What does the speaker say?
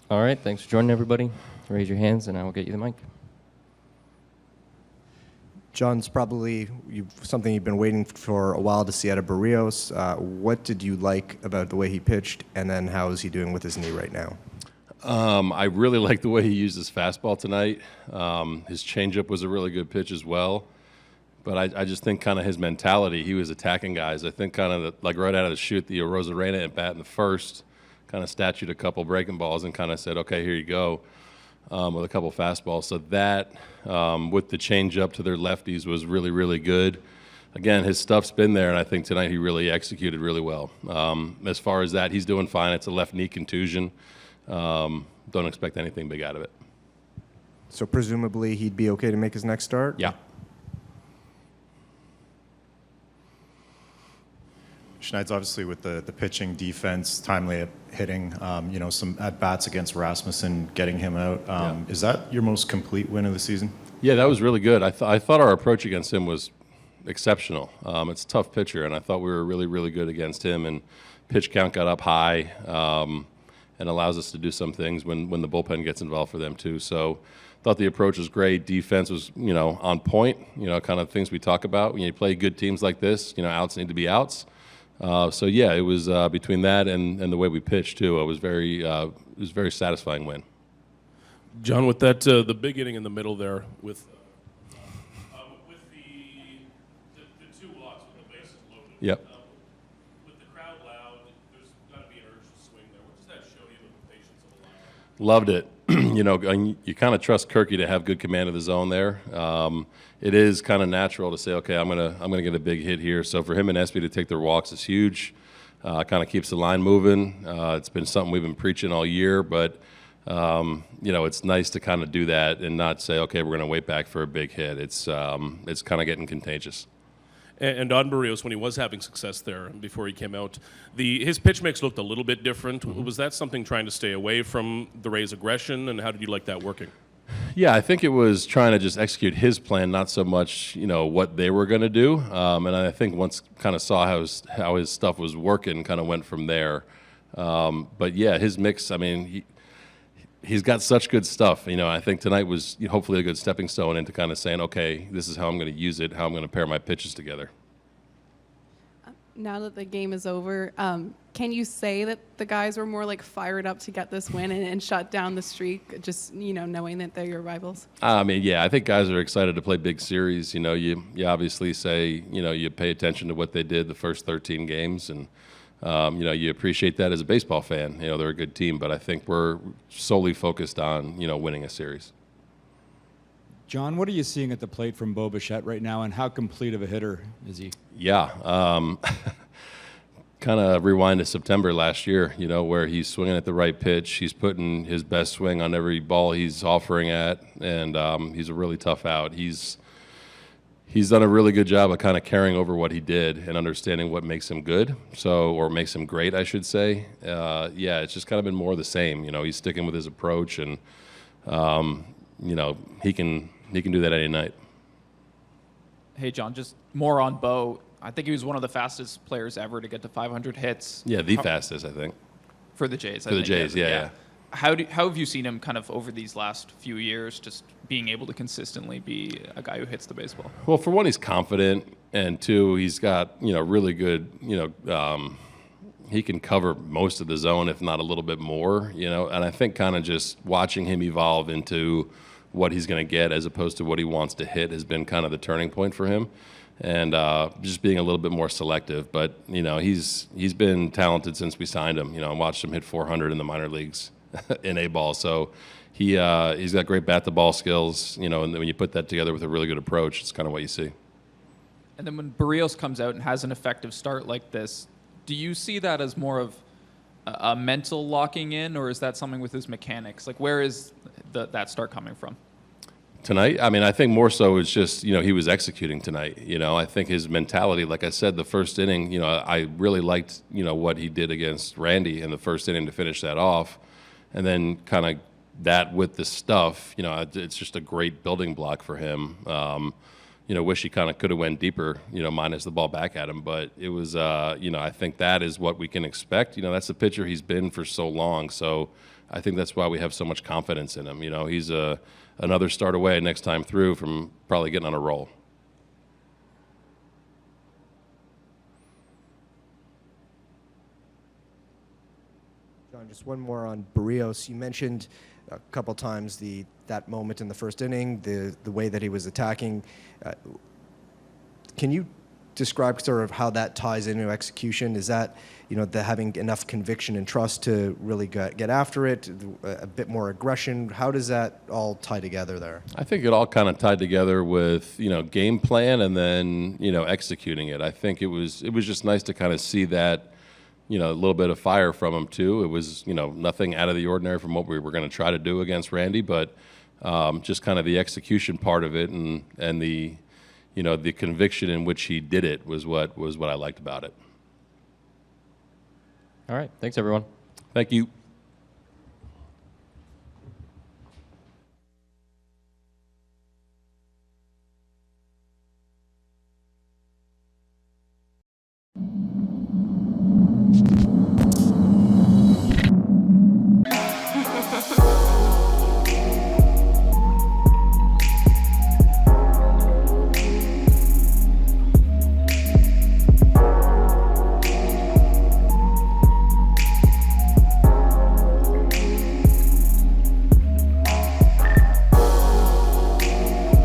All right, thanks for joining, everybody. Raise your hands, and I will get you the mic. John's probably something you've been waiting for a while to see out of Barrios. What did you like about the way he pitched, and then how is he doing with his knee right now? I really like the way he used his fastball tonight. His changeup was a really good pitch as well. But I just think kind of his mentality, he was attacking guys. I think kind of like right out of the chute, the Rosarena at bat in the first, kind of statued a couple breaking balls and kind of said, okay, here you go, with a couple fastballs. So that, with the changeup to their lefties, was really, really good. Again, his stuff's been there, and I think tonight he really executed really well. As far as that, he's doing fine. It's a left knee contusion. Don't expect anything big out of it. So presumably he'd be okay to make his next start? Yeah. Schneid's obviously with the pitching, defense, timely at hitting, some at-bats against Rasmussen, getting him out. Is that your most complete win of the season? Yeah, that was really good. I thought our approach against him was exceptional. It's a tough pitcher, and I thought we were really, really good against him, and pitch count got up high, and allows us to do some things when the bullpen gets involved for them too. So thought the approach was great. Defense was, on point, kind of things we talk about. When you play good teams like this, outs need to be outs. It was between that and the way we pitched too. It was very satisfying win. John, with that the big inning in the middle there with the two walks with the bases loaded. Yep. With the crowd loud, there's got to be an urge to swing there. What does that show you of the patience of the lineup? Loved it. You kind of trust Kirky to have good command of the zone there. It is kind of natural to say, okay, I'm gonna get a big hit here. So for him and Espy to take their walks is huge. Kind of keeps the line moving. It's been something we've been preaching all year, but it's nice to kind of do that and not say, okay, we're gonna wait back for a big hit. It's kind of getting contagious. And on Barrios, when he was having success there before he came out, his pitch mix looked a little bit different. Mm-hmm. Was that something trying to stay away from the Rays' aggression, and how did you like that working? Yeah, I think it was trying to just execute his plan, not so much what they were going to do. And I think once kind of saw how his stuff was working, kind of went from there. But yeah, his mix. I mean, he's got such good stuff. I think tonight was hopefully a good stepping stone into kind of saying, okay, this is how I'm going to use it, how I'm going to pair my pitches together. Now that the game is over, can you say that the guys were more like fired up to get this win and shut down the streak, just knowing that they're your rivals? I mean, yeah, I think guys are excited to play big series. You obviously say you pay attention to what they did the first 13 games, and you appreciate that as a baseball fan. They're a good team, but I think we're solely focused on winning a series. John, what are you seeing at the plate from Bo Bichette right now, and how complete of a hitter is he? Yeah. Kind of rewind to September last year, where he's swinging at the right pitch. He's putting his best swing on every ball he's offering at, and he's a really tough out. He's done a really good job of kind of carrying over what he did and understanding what makes him good, or makes him great, I should say. It's just kind of been more of the same. He's sticking with his approach, and he can do that any night. Hey, John, just more on Bo. I think he was one of the fastest players ever to get to 500 hits. Yeah, the fastest, I think. For the Jays. For the Jays, yeah. How have you seen him kind of over these last few years, just being able to consistently be a guy who hits the baseball? Well, for one, he's confident, and two, he's got really good he can cover most of the zone, if not a little bit more. And I think kind of just watching him evolve into what he's going to get as opposed to what he wants to hit has been kind of the turning point for him, and just being a little bit more selective. But he's been talented since we signed him. I watched him hit 400 in the minor leagues in A ball, so he's got great bat to ball skills. And when you put that together with a really good approach, it's kind of what you see. And then when Barrios comes out and has an effective start like this, do you see that as more of a mental locking in, or is that something with his mechanics? Like, where is that start coming from? Tonight, I mean, I think more so it's just, he was executing tonight. I think his mentality, like I said, the first inning, I really liked, what he did against Randy in the first inning to finish that off. And then kind of that with the stuff, it's just a great building block for him. wish he kind of could have went deeper, minus the ball back at him. But it was, I think that is what we can expect. That's the pitcher he's been for so long. So I think that's why we have so much confidence in him. He's another start away next time through from probably getting on a roll. John, just one more on Barrios. You mentioned a couple times that moment in the first inning, the way that he was attacking. Can you describe sort of how that ties into execution? Is that the having enough conviction and trust to really get after it, a bit more aggression? How does that all tie together there? I think it all kind of tied together with game plan and then executing it. I think it was just nice to kind of see that. A little bit of fire from him too. It was, nothing out of the ordinary from what we were going to try to do against Randy, but just kind of the execution part of it and the, the conviction in which he did it was what I liked about it. All right. Thanks, everyone. Thank you.